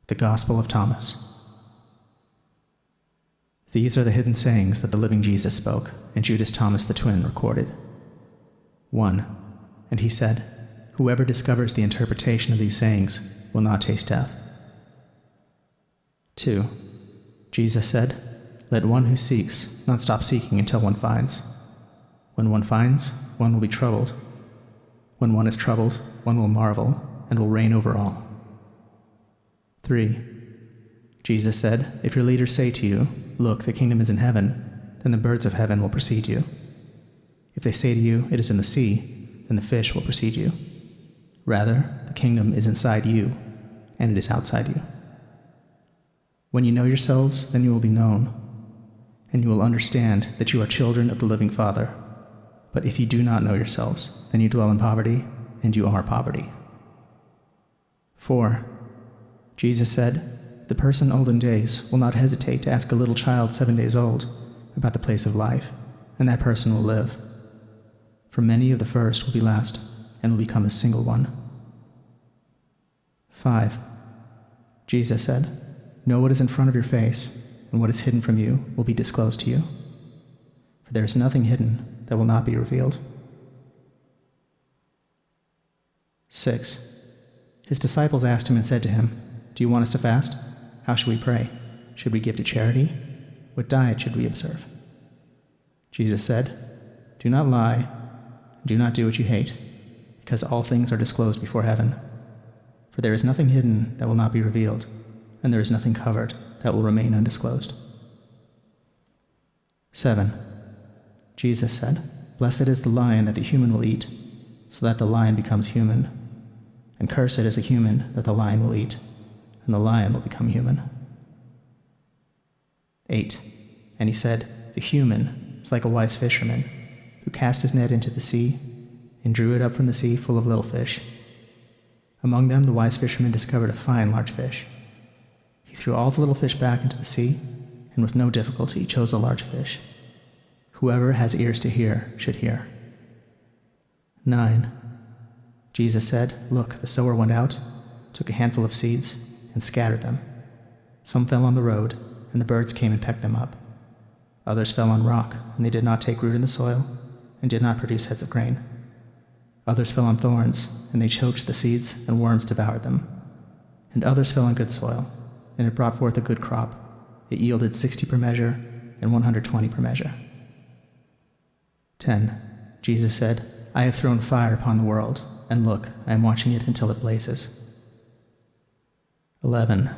The Gospel of Thomas. These are the hidden sayings that the living Jesus spoke, and Judas Thomas the twin recorded. 1. And he said, "Whoever discovers the interpretation of these sayings will not taste death." 2. Jesus said, "Let one who seeks not stop seeking until one finds. When one finds, one will be troubled. When one is troubled, one will marvel and will reign over all." 3. Jesus said, "If your leaders say to you, 'Look, the kingdom is in heaven,' then the birds of heaven will precede you. If they say to you, 'It is in the sea,' then the fish will precede you. Rather, the kingdom is inside you, and it is outside you. When you know yourselves, then you will be known, and you will understand that you are children of the living Father. But if you do not know yourselves, then you dwell in poverty, and you are poverty." 4. Jesus said, "The person old in days will not hesitate to ask a little child 7 days old about the place of life, and that person will live. For many of the first will be last, and will become a single one." 5. Jesus said, "Know what is in front of your face, and what is hidden from you will be disclosed to you. For there is nothing hidden that will not be revealed." 6. His disciples asked him and said to him, "Do you want us to fast? How should we pray? Should we give to charity? What diet should we observe?" Jesus said, "Do not lie, and do not do what you hate, because all things are disclosed before heaven. For there is nothing hidden that will not be revealed, and there is nothing covered that will remain undisclosed." 7. Jesus said, "Blessed is the lion that the human will eat, so that the lion becomes human. And cursed is the human that the lion will eat, and the lion will become human." 8. And he said, "The human is like a wise fisherman, who cast his net into the sea, and drew it up from the sea full of little fish. Among them the wise fisherman discovered a fine large fish. He threw all the little fish back into the sea, and with no difficulty chose a large fish. Whoever has ears to hear should hear." 9. Jesus said, "Look, the sower went out, took a handful of seeds, and scattered them. Some fell on the road, and the birds came and pecked them up. Others fell on rock, and they did not take root in the soil, and did not produce heads of grain. Others fell on thorns, and they choked the seeds, and worms devoured them. And others fell on good soil, and it brought forth a good crop. It yielded 60 per measure, and 120 per measure." 10. Jesus said, "I have thrown fire upon the world, and look, I am watching it until it blazes." 11.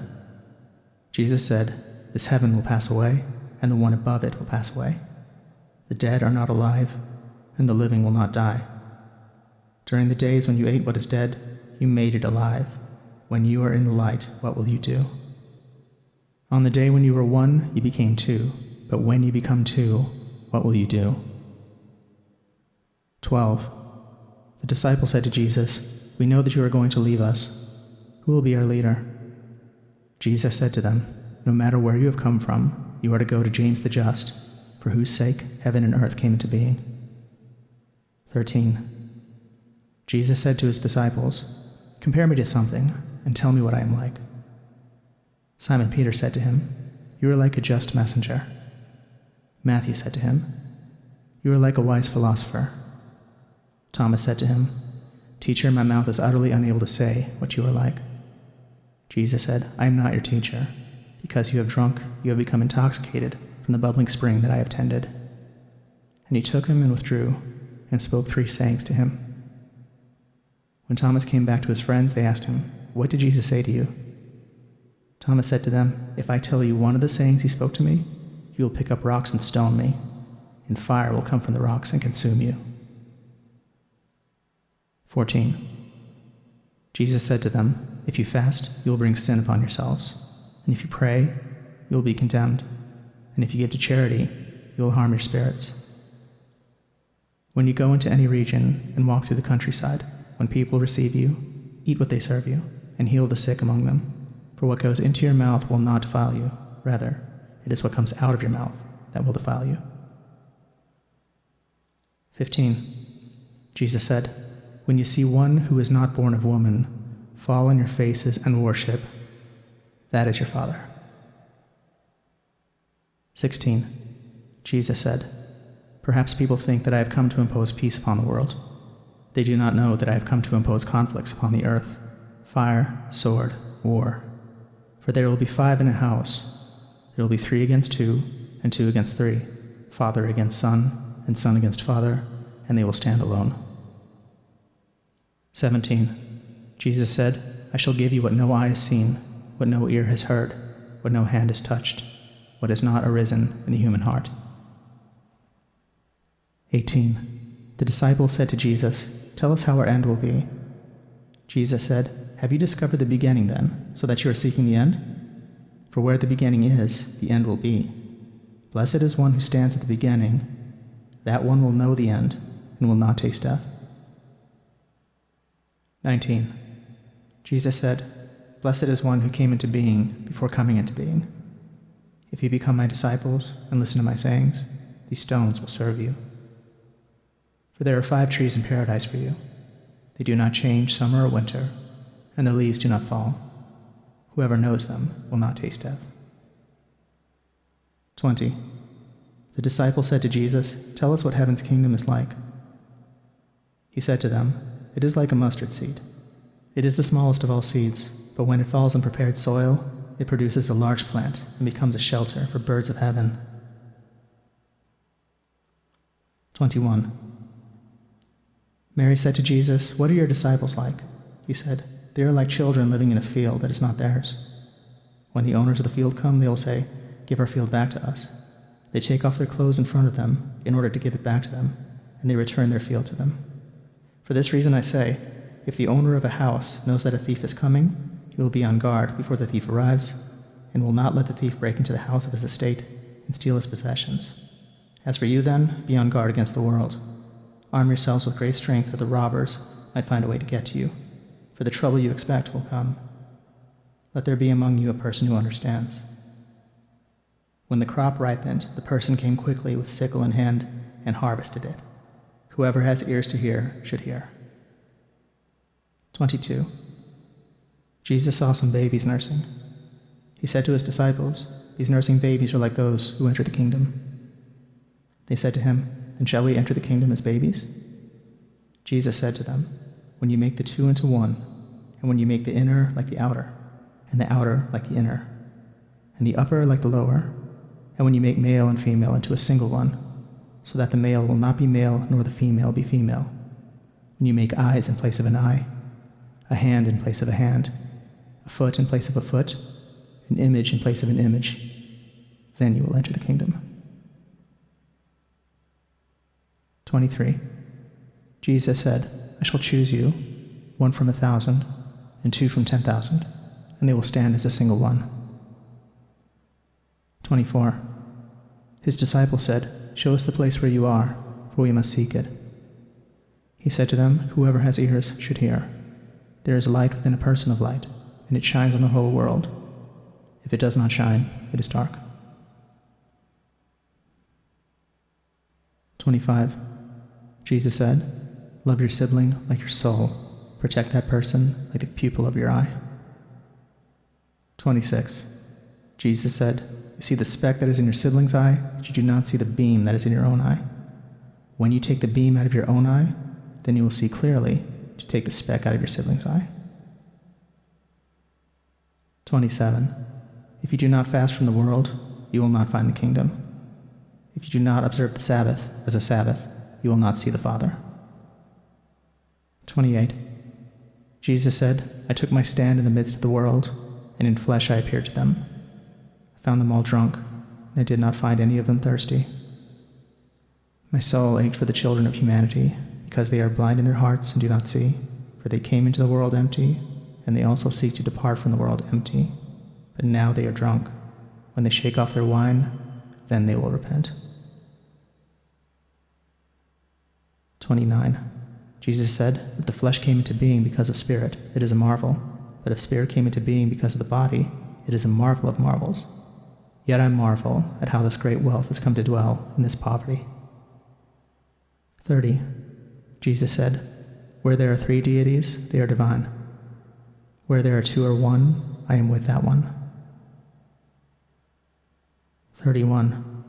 Jesus said, "This heaven will pass away, and the one above it will pass away. The dead are not alive, and the living will not die. During the days when you ate what is dead, you made it alive. When you are in the light, what will you do? On the day when you were one, you became two, but when you become two, what will you do?" 12. The disciple said to Jesus, "We know that you are going to leave us. Who will be our leader?" Jesus said to them, "No matter where you have come from, you are to go to James the Just, for whose sake heaven and earth came into being." 13. Jesus said to his disciples, "Compare me to something, and tell me what I am like." Simon Peter said to him, "You are like a just messenger." Matthew said to him, "You are like a wise philosopher." Thomas said to him, "Teacher, my mouth is utterly unable to say what you are like." Jesus said, "I am not your teacher. Because you have drunk, you have become intoxicated from the bubbling spring that I have tended." And he took him and withdrew, and spoke 3 sayings to him. When Thomas came back to his friends, they asked him, "What did Jesus say to you?" Thomas said to them, "If I tell you one of the sayings he spoke to me, you will pick up rocks and stone me, and fire will come from the rocks and consume you." 14. Jesus said to them, "If you fast, you will bring sin upon yourselves. And if you pray, you will be condemned. And if you give to charity, you will harm your spirits. When you go into any region and walk through the countryside, when people receive you, eat what they serve you, and heal the sick among them. For what goes into your mouth will not defile you. Rather, it is what comes out of your mouth that will defile you." 15. Jesus said, "When you see one who is not born of woman fall on your faces and worship, That is your Father. 16. Jesus said, Perhaps people think that I have come to impose peace upon the world. They do not know that I have come to impose conflicts upon the earth, fire, sword, war. For there will be 5 in a house. There will be 3 against 2, and 2 against 3, father against son, and son against father, and they will stand alone. 17. Jesus said, I shall give you what no eye has seen, what no ear has heard, what no hand has touched, what has not arisen in the human heart. 18. The disciples said to Jesus, Tell us how our end will be. Jesus said, Have you discovered the beginning then, so that you are seeking the end? For where the beginning is, the end will be. Blessed is one who stands at the beginning. That one will know the end, and will not taste death. 19. Jesus said, Blessed is one who came into being before coming into being. If you become my disciples and listen to my sayings, these stones will serve you. For there are 5 trees in paradise for you. They do not change summer or winter, and their leaves do not fall. Whoever knows them will not taste death. 20. The disciple said to Jesus, Tell us what heaven's kingdom is like. He said to them, It is like a mustard seed. It is the smallest of all seeds, but when it falls on prepared soil, it produces a large plant and becomes a shelter for birds of heaven. 21. Mary said to Jesus, What are your disciples like? He said, They are like children living in a field that is not theirs. When the owners of the field come, they will say, Give our field back to us. They take off their clothes in front of them in order to give it back to them, and they return their field to them. For this reason I say, if the owner of a house knows that a thief is coming, he will be on guard before the thief arrives, and will not let the thief break into the house of his estate and steal his possessions. As for you then, be on guard against the world. Arm yourselves with great strength, that the robbers might find a way to get to you, for the trouble you expect will come. Let there be among you a person who understands. When the crop ripened, the person came quickly with sickle in hand and harvested it. Whoever has ears to hear should hear. 22. Jesus saw some babies nursing. He said to his disciples, These nursing babies are like those who enter the kingdom. They said to him, Then shall we enter the kingdom as babies? Jesus said to them, When you make the 2 into 1, and when you make the inner like the outer, and the outer like the inner, and the upper like the lower, and when you make male and female into a single one, so that the male will not be male nor the female be female, when you make eyes in place of an eye, a hand in place of a hand, a foot in place of a foot, an image in place of an image, then you will enter the kingdom. 23. Jesus said, I shall choose you, 1 from 1,000, and 2 from 10,000, and they will stand as a single one. 24. His disciples said, Show us the place where you are, for we must seek it. He said to them, Whoever has ears should hear. There is light within a person of light, and it shines on the whole world. If it does not shine, it is dark. 25. Jesus said, Love your sibling like your soul. Protect that person like the pupil of your eye. 26. Jesus said, You see the speck that is in your sibling's eye, but you do not see the beam that is in your own eye. When you take the beam out of your own eye, then you will see clearly to take the speck out of your sibling's eye. 27. If you do not fast from the world, you will not find the kingdom. If you do not observe the Sabbath as a Sabbath, you will not see the Father. 28. Jesus said, I took my stand in the midst of the world, and in flesh I appeared to them. I found them all drunk, and I did not find any of them thirsty. My soul ached for the children of humanity, because they are blind in their hearts and do not see, for they came into the world empty, and they also seek to depart from the world empty. But now they are drunk. When they shake off their wine, then they will repent. 29. Jesus said, If the flesh came into being because of spirit, it is a marvel. But if spirit came into being because of the body, it is a marvel of marvels. Yet I marvel at how this great wealth has come to dwell in this poverty. 30. Jesus said, Where there are 3 deities, they are divine. Where there are 2 or 1, I am with that one. 31.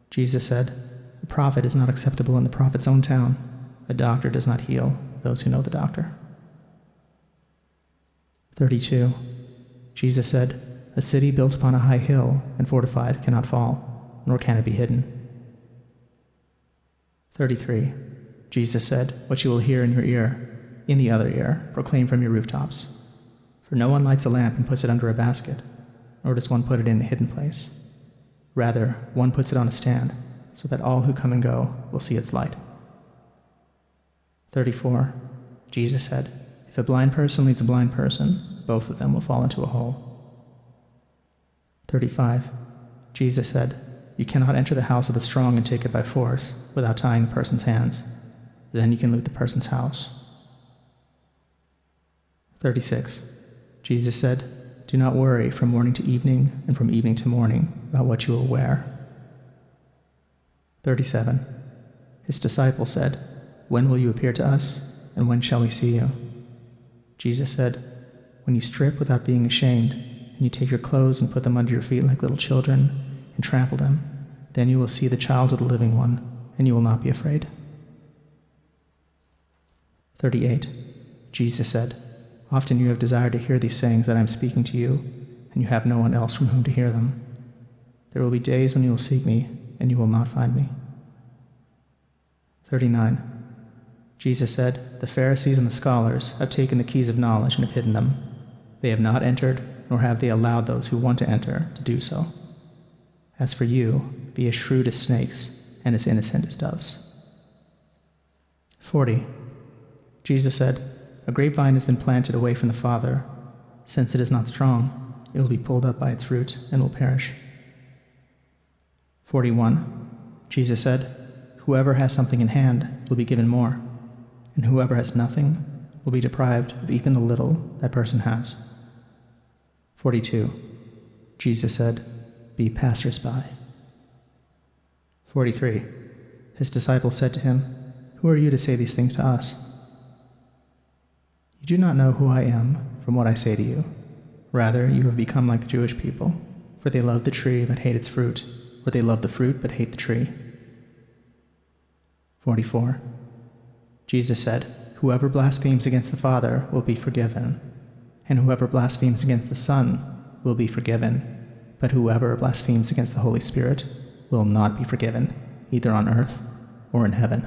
Jesus said, "A prophet is not acceptable in the prophet's own town. A doctor does not heal those who know the doctor." 32. Jesus said, "A city built upon a high hill and fortified cannot fall, nor can it be hidden." 33. Jesus said, "What you will hear in your ear, in the other ear, proclaim from your rooftops. For no one lights a lamp and puts it under a basket, nor does one put it in a hidden place. Rather, one puts it on a stand, so that all who come and go will see its light." 34. Jesus said, "If a blind person leads a blind person, both of them will fall into a hole." 35. Jesus said, "You cannot enter the house of the strong and take it by force without tying the person's hands. Then you can loot the person's house." 36. Jesus said, "Do not worry from morning to evening and from evening to morning about what you will wear." 37. His disciples said, "When will you appear to us, and when shall we see you?" Jesus said, "When you strip without being ashamed, and you take your clothes and put them under your feet like little children, and trample them, then you will see the child of the living one, and you will not be afraid." 38. Jesus said, "Often you have desired to hear these sayings that I am speaking to you, and you have no one else from whom to hear them. There will be days when you will seek me, and you will not find me." 39. Jesus said, "The Pharisees and the scholars have taken the keys of knowledge and have hidden them. They have not entered, nor have they allowed those who want to enter to do so. As for you, be as shrewd as snakes and as innocent as doves." 40. Jesus said, "A grapevine has been planted away from the Father. Since it is not strong, it will be pulled up by its root and will perish." 41. Jesus said, "Whoever has something in hand will be given more, and whoever has nothing will be deprived of even the little that person has." 42. Jesus said, "Be passers-by." 43. His disciples said to him, "Who are you to say these things to us?" "You do not know who I am from what I say to you. Rather, you have become like the Jewish people, for they love the tree but hate its fruit, or they love the fruit but hate the tree." 44. Jesus said, "Whoever blasphemes against the Father will be forgiven, and whoever blasphemes against the Son will be forgiven, but whoever blasphemes against the Holy Spirit will not be forgiven, either on earth or in heaven."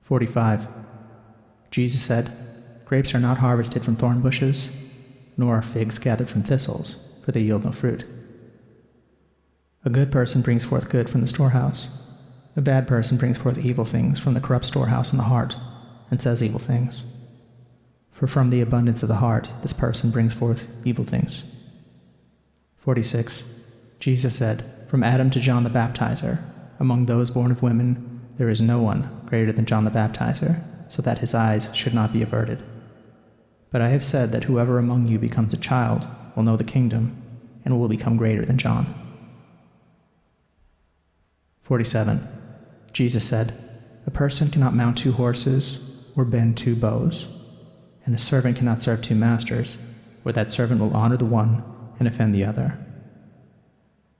45. Jesus said, "Grapes are not harvested from thorn bushes, nor are figs gathered from thistles, for they yield no fruit. A good person brings forth good from the storehouse. A bad person brings forth evil things from the corrupt storehouse in the heart, and says evil things. For from the abundance of the heart this person brings forth evil things." 46. Jesus said, "From Adam to John the Baptizer, among those born of women, there is no one greater than John the Baptizer, so that his eyes should not be averted. But I have said that whoever among you becomes a child will know the kingdom, and will become greater than John." 47. Jesus said, "A person cannot mount 2 horses or bend 2 bows, and a servant cannot serve 2 masters, or that servant will honor the one and offend the other.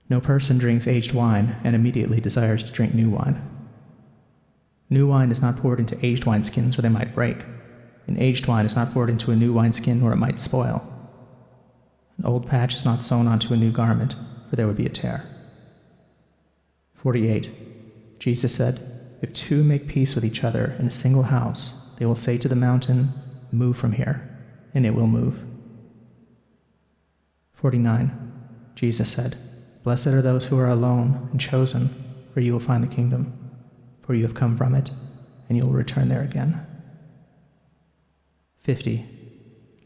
No person drinks aged wine and immediately desires to drink new wine. New wine is not poured into aged wineskins, or they might break, and aged wine is not poured into a new wineskin, or it might spoil. An old patch is not sewn onto a new garment, for there would be a tear." 48. Jesus said, "If 2 make peace with each other in a single house, they will say to the mountain, 'Move from here,' and it will move." 49. Jesus said, "Blessed are those who are alone and chosen, for you will find the kingdom. For you have come from it, and you will return there again." 50.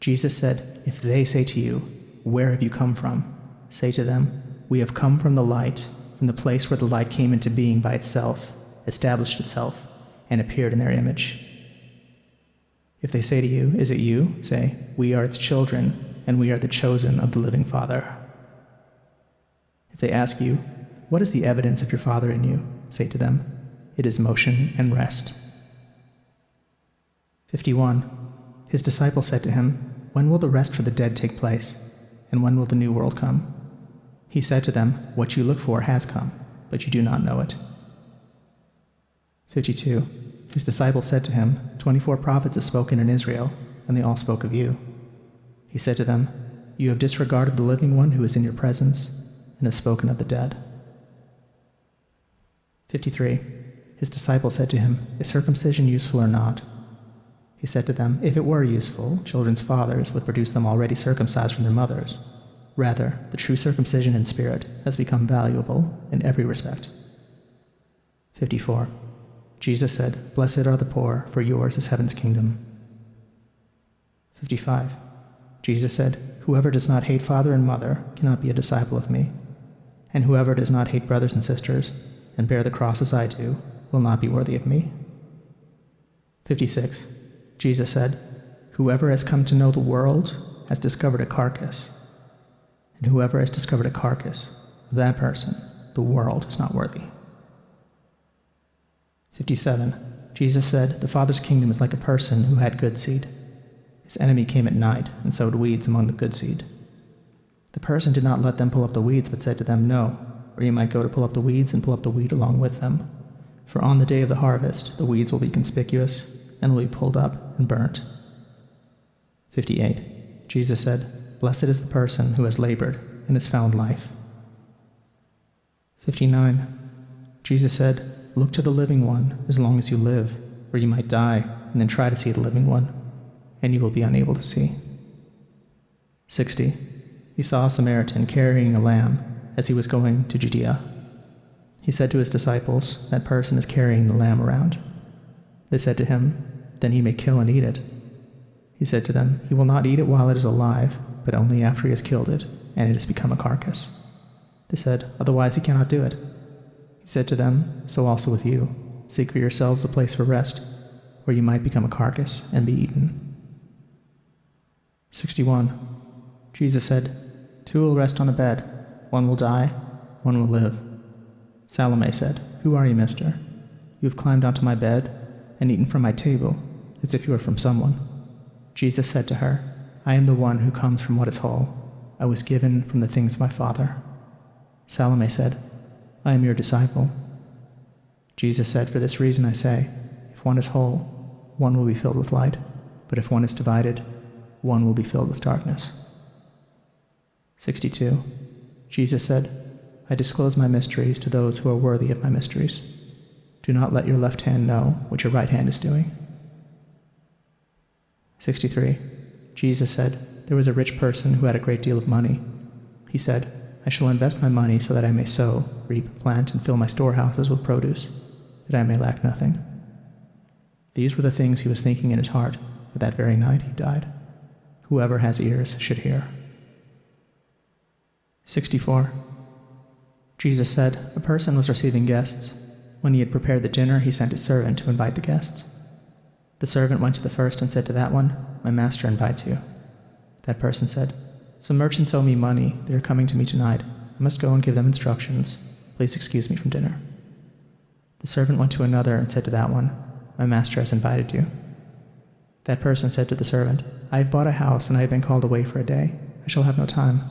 Jesus said, "If they say to you, 'Where have you come from?' say to them, 'We have come from the light, from the place where the light came into being by itself, established itself, and appeared in their image.' If they say to you, 'Is it you?' say, 'We are its children, and we are the chosen of the living Father.' If they ask you, 'What is the evidence of your Father in you?' say to them, 'It is motion and rest.'" 51. His disciples said to him, "When will the rest for the dead take place? And when will the new world come?" He said to them, "What you look for has come, but you do not know it." 52. His disciples said to him, 24 prophets have spoken in Israel, and they all spoke of you. He said to them, "You have disregarded the living one who is in your presence, and have spoken of the dead." 53. His disciples said to him, "Is circumcision useful or not?" He said to them, "If it were useful, children's fathers would produce them already circumcised from their mothers. Rather, the true circumcision in spirit has become valuable in every respect." 54. Jesus said, "Blessed are the poor, for yours is heaven's kingdom." 55. Jesus said, "Whoever does not hate father and mother cannot be a disciple of me. And whoever does not hate brothers and sisters and bear the cross as I do will not be worthy of me." 56. Jesus said, "Whoever has come to know the world has discovered a carcass. And whoever has discovered a carcass, of that person, the world is not worthy." 57. Jesus said, "The Father's kingdom is like a person who had good seed. His enemy came at night and sowed weeds among the good seed. The person did not let them pull up the weeds, but said to them, 'No, or you might go to pull up the weeds and pull up the wheat along with them. For on the day of the harvest, the weeds will be conspicuous and will be pulled up and burnt.'" 58. Jesus said, "Blessed is the person who has labored and has found life." 59. Jesus said, "Look to the living one as long as you live, or you might die and then try to see the living one, and you will be unable to see." 60. He saw a Samaritan carrying a lamb as he was going to Judea. He said to his disciples, "That person is carrying the lamb around." They said to him, "Then he may kill and eat it." He said to them, "He will not eat it while it is alive, but only after he has killed it, and it has become a carcass." They said, "Otherwise he cannot do it." He said to them, "So also with you. Seek for yourselves a place for rest, where you might become a carcass and be eaten." 61. Jesus said, "Two will rest on a bed. One will die, one will live." Salome said, "Who are you, mister? You have climbed onto my bed and eaten from my table, as if you were from someone." Jesus said to her, "I am the one who comes from what is whole. I was given from the things of my Father." Salome said, "I am your disciple." Jesus said, "For this reason I say, if one is whole, one will be filled with light, but if one is divided, one will be filled with darkness." 62. Jesus said, "I disclose my mysteries to those who are worthy of my mysteries. Do not let your left hand know what your right hand is doing." 63. Jesus said, "There was a rich person who had a great deal of money. He said, 'I shall invest my money so that I may sow, reap, plant, and fill my storehouses with produce, that I may lack nothing.' These were the things he was thinking in his heart, but that very night he died. Whoever has ears should hear." 64. Jesus said, "A person was receiving guests. When he had prepared the dinner, he sent his servant to invite the guests. The servant went to the first and said to that one, 'My master invites you.' That person said, 'Some merchants owe me money. They are coming to me tonight. I must go and give them instructions. Please excuse me from dinner.' The servant went to another and said to that one, 'My master has invited you.' That person said to the servant, 'I have bought a house and I have been called away for a day. I shall have no time.'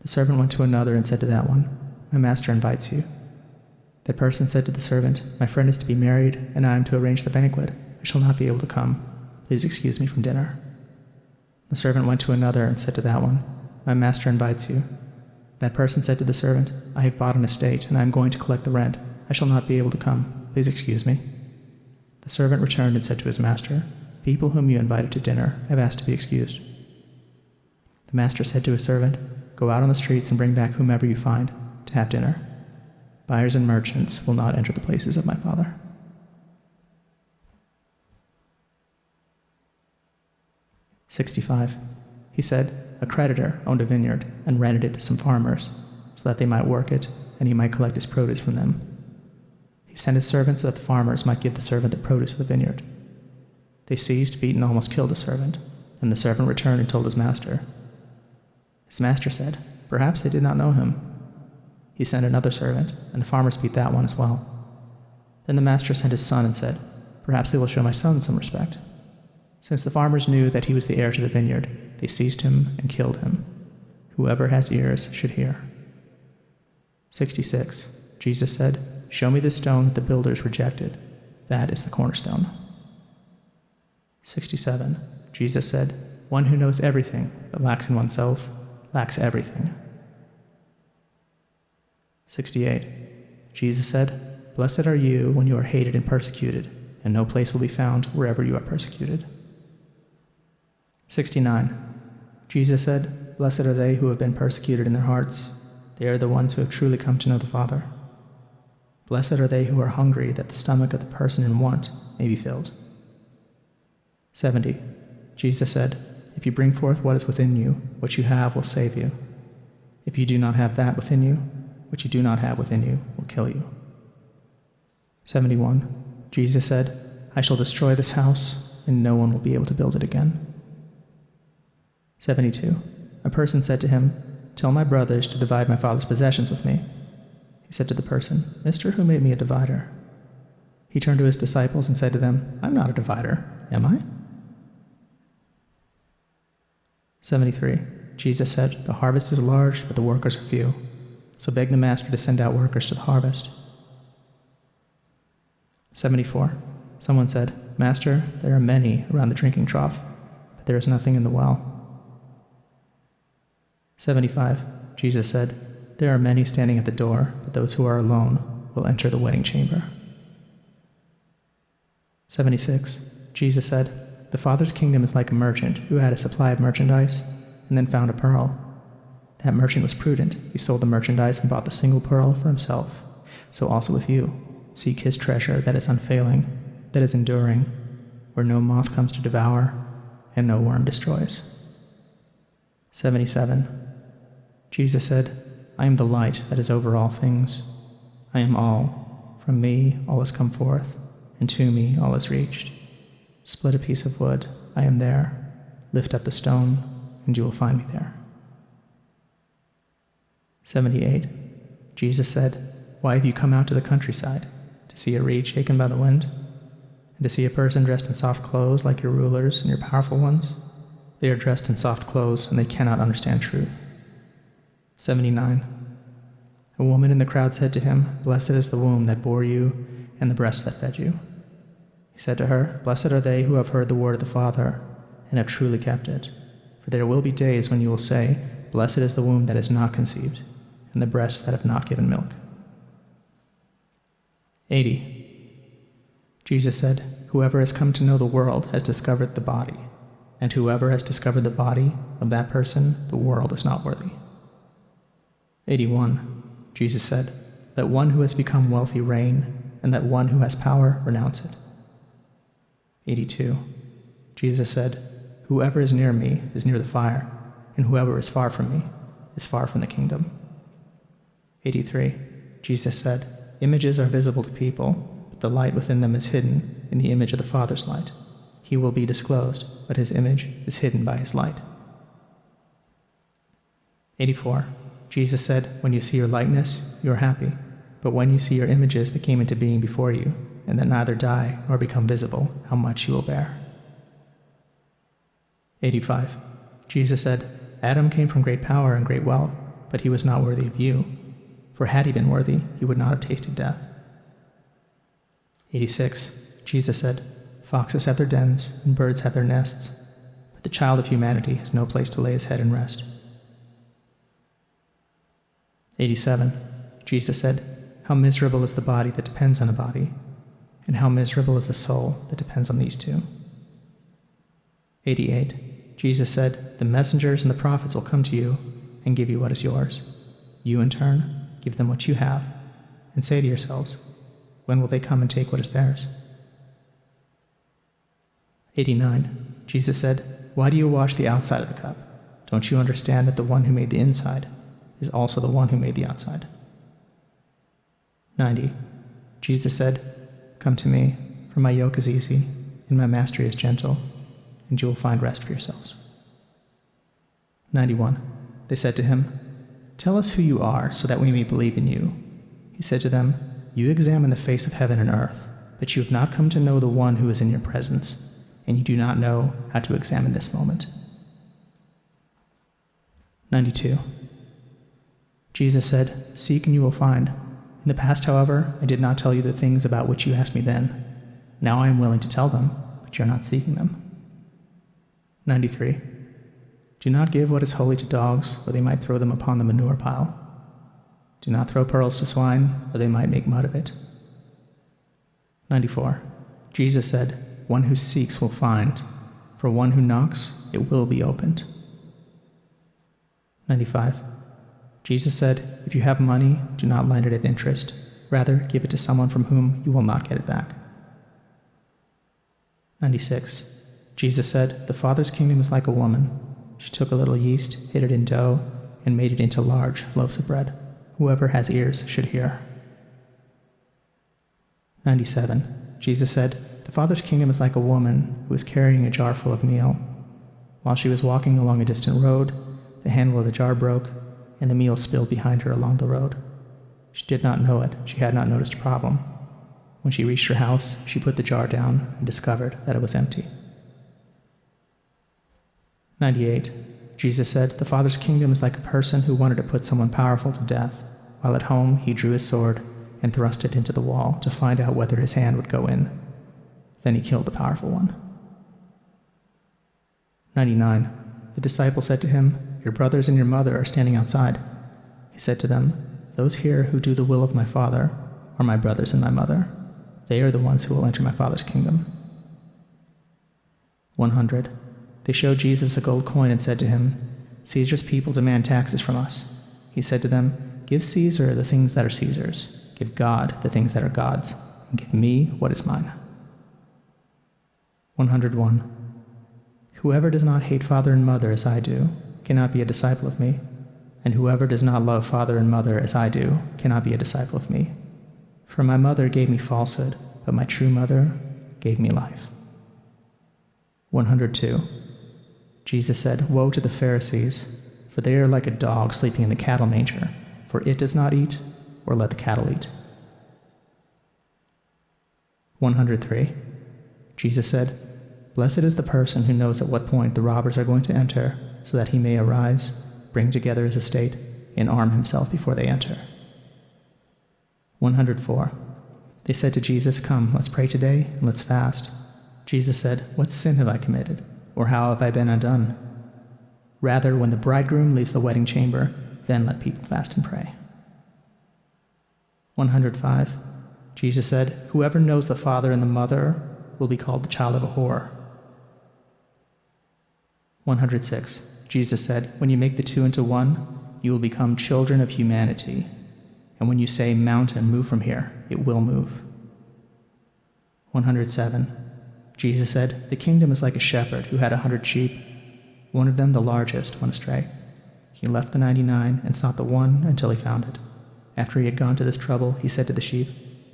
The servant went to another and said to that one, 'My master invites you.' That person said to the servant, 'My friend is to be married, and I am to arrange the banquet. I shall not be able to come. Please excuse me from dinner.' The servant went to another and said to that one, 'My master invites you.' That person said to the servant, 'I have bought an estate, and I am going to collect the rent. I shall not be able to come. Please excuse me.' The servant returned and said to his master, 'The people whom you invited to dinner have asked to be excused.' The master said to his servant, 'Go out on the streets and bring back whomever you find to have dinner. Buyers and merchants will not enter the places of my Father.'" 65. He said, "A creditor owned a vineyard and rented it to some farmers, so that they might work it, and he might collect his produce from them. He sent his servants so that the farmers might give the servant the produce of the vineyard. They seized, beat, and almost killed the servant. Then the servant returned and told his master. His master said, 'Perhaps they did not know him.' He sent another servant, and the farmers beat that one as well. Then the master sent his son and said, 'Perhaps they will show my son some respect.' Since the farmers knew that he was the heir to the vineyard, they seized him and killed him. Whoever has ears should hear." 66. Jesus said, "Show me the stone that the builders rejected. That is the cornerstone." 67. Jesus said, "One who knows everything but lacks in oneself lacks everything." 68. Jesus said, "Blessed are you when you are hated and persecuted, and no place will be found wherever you are persecuted." 69. Jesus said, "Blessed are they who have been persecuted in their hearts. They are the ones who have truly come to know the Father. Blessed are they who are hungry, that the stomach of the person in want may be filled." 70. Jesus said, "If you bring forth what is within you, what you have will save you. If you do not have that within you, what you do not have within you will kill you." 71. Jesus said, "I shall destroy this house, and no one will be able to build it again." 72. A person said to him, "Tell my brothers to divide my father's possessions with me." He said to the person, "Mister, who made me a divider?" He turned to his disciples and said to them, "I'm not a divider, am I?" 73. Jesus said, "The harvest is large, but the workers are few. So beg the master to send out workers to the harvest." 74. Someone said, "Master, there are many around the drinking trough, but there is nothing in the well." 75. Jesus said, "There are many standing at the door, but those who are alone will enter the wedding chamber." 76. Jesus said, "The Father's kingdom is like a merchant who had a supply of merchandise and then found a pearl. That merchant was prudent. He sold the merchandise and bought the single pearl for himself. So also with you, seek his treasure that is unfailing, that is enduring, where no moth comes to devour and no worm destroys." 77. Jesus said, "I am the light that is over all things. I am all. From me all has come forth, and to me all is reached. Split a piece of wood, I am there. Lift up the stone, and you will find me there." 78. Jesus said, "Why have you come out to the countryside? To see a reed shaken by the wind? And to see a person dressed in soft clothes like your rulers and your powerful ones? They are dressed in soft clothes, and they cannot understand truth." 79. A woman in the crowd said to him, "Blessed is the womb that bore you and the breasts that fed you." He said to her, "Blessed are they who have heard the word of the Father and have truly kept it. For there will be days when you will say, 'Blessed is the womb that is not conceived, and the breasts that have not given milk.'" 80. Jesus said, "Whoever has come to know the world has discovered the body, and whoever has discovered the body of that person, the world is not worthy." 81. Jesus said, "Let one who has become wealthy reign, and let one who has power renounce it." 82. Jesus said, "Whoever is near me is near the fire, and whoever is far from me is far from the kingdom." 83. Jesus said, "Images are visible to people, but the light within them is hidden in the image of the Father's light. He will be disclosed, but his image is hidden by his light." 84. Jesus said, "When you see your likeness, you are happy, but when you see your images that came into being before you, and that neither die nor become visible, how much you will bear." 85. Jesus said, "Adam came from great power and great wealth, but he was not worthy of you. For had he been worthy, he would not have tasted death." 86. Jesus said, "Foxes have their dens, and birds have their nests, but the child of humanity has no place to lay his head and rest." 87. Jesus said, "How miserable is the body that depends on a body, and how miserable is the soul that depends on these two." 88. Jesus said, "The messengers and the prophets will come to you and give you what is yours. You, in turn, give them what you have, and say to yourselves, 'When will they come and take what is theirs?'" 89. Jesus said, "Why do you wash the outside of the cup? Don't you understand that the one who made the inside is also the one who made the outside?" 90. Jesus said, "Come to me, for my yoke is easy, and my mastery is gentle, and you will find rest for yourselves." 91. They said to him, "Tell us who you are, so that we may believe in you." He said to them, "You examine the face of heaven and earth, but you have not come to know the one who is in your presence, and you do not know how to examine this moment." 92. Jesus said, "Seek and you will find. In the past, however, I did not tell you the things about which you asked me then. Now I am willing to tell them, but you are not seeking them." 93. Do not give what is holy to dogs, or they might throw them upon the manure pile. Do not throw pearls to swine, or they might make mud of it. 94. Jesus said, "One who seeks will find. For one who knocks, it will be opened." 95. Jesus said, "If you have money, do not lend it at interest. Rather, give it to someone from whom you will not get it back." 96. Jesus said, "The Father's kingdom is like a woman. She took a little yeast, hid it in dough, and made it into large loaves of bread. Whoever has ears should hear." 97. Jesus said, "The Father's kingdom is like a woman who was carrying a jar full of meal. While she was walking along a distant road, the handle of the jar broke, and the meal spilled behind her along the road. She did not know it. She had not noticed a problem. When she reached her house, she put the jar down and discovered that it was empty." 98. Jesus said, "The Father's kingdom is like a person who wanted to put someone powerful to death. While at home, he drew his sword and thrust it into the wall to find out whether his hand would go in. Then he killed the powerful one." 99. The disciple said to him, "Your brothers and your mother are standing outside." He said to them, "Those here who do the will of my Father are my brothers and my mother. They are the ones who will enter my Father's kingdom." 100. They showed Jesus a gold coin and said to him, "Caesar's people demand taxes from us." He said to them, "Give Caesar the things that are Caesar's. Give God the things that are God's, and give me what is mine." 101. Whoever does not hate father and mother as I do cannot be a disciple of me, and whoever does not love father and mother as I do cannot be a disciple of me. For my mother gave me falsehood, but my true mother gave me life. 102. Jesus said, "Woe to the Pharisees, for they are like a dog sleeping in the cattle manger, for it does not eat or let the cattle eat." 103. Jesus said, "Blessed is the person who knows at what point the robbers are going to enter, so that he may arise, bring together his estate, and arm himself before they enter." 104. They said to Jesus, "Come, let's pray today, and let's fast." Jesus said, "What sin have I committed, or how have I been undone? Rather, when the bridegroom leaves the wedding chamber, then let people fast and pray." 105. Jesus said, "Whoever knows the father and the mother will be called the child of a whore." 106. Jesus said, "When you make the two into one, you will become children of humanity. And when you say, 'Mountain, move from here,' it will move." 107. Jesus said, "The kingdom is like a shepherd who had 100 sheep. One of them, the largest, went astray. He left the 99 and sought the one until he found it. After he had gone to this trouble, he said to the sheep,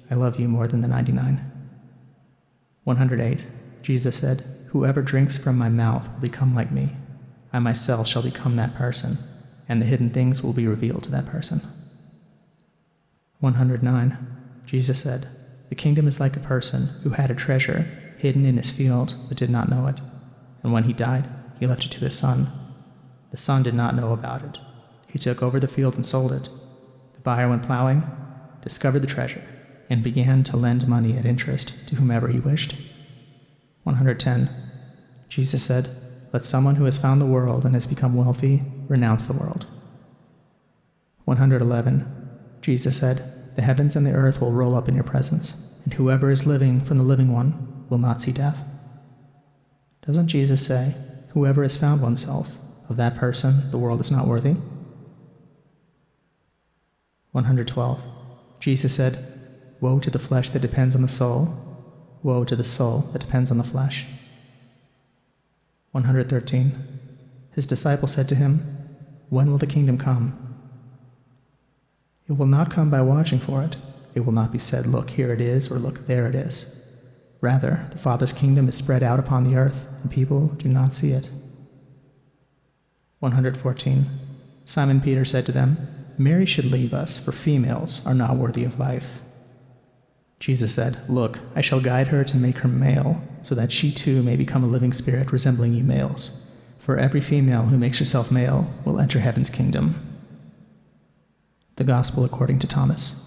'I love you more than the 99. 108. Jesus said, "Whoever drinks from my mouth will become like me. I myself shall become that person, and the hidden things will be revealed to that person." 109. Jesus said, "The kingdom is like a person who had a treasure hidden in his field but did not know it. And when he died, he left it to his son. The son did not know about it. He took over the field and sold it. The buyer went plowing, discovered the treasure, and began to lend money at interest to whomever he wished." 110. Jesus said, "Let someone who has found the world and has become wealthy renounce the world." 111. Jesus said, "The heavens and the earth will roll up in your presence, and whoever is living from the living one will not see death." Doesn't Jesus say, "Whoever has found oneself, of that person the world is not worthy"? 112. Jesus said, "Woe to the flesh that depends on the soul. Woe to the soul that depends on the flesh." 113. His disciples said to him, "When will the kingdom come?" "It will not come by watching for it. It will not be said, 'Look, here it is,' or 'Look, there it is.' Rather, the Father's kingdom is spread out upon the earth, and people do not see it." 114. Simon Peter said to them, "Mary should leave us, for females are not worthy of life." Jesus said, "Look, I shall guide her to make her male, so that she too may become a living spirit resembling you males. For every female who makes herself male will enter heaven's kingdom." The Gospel according to Thomas.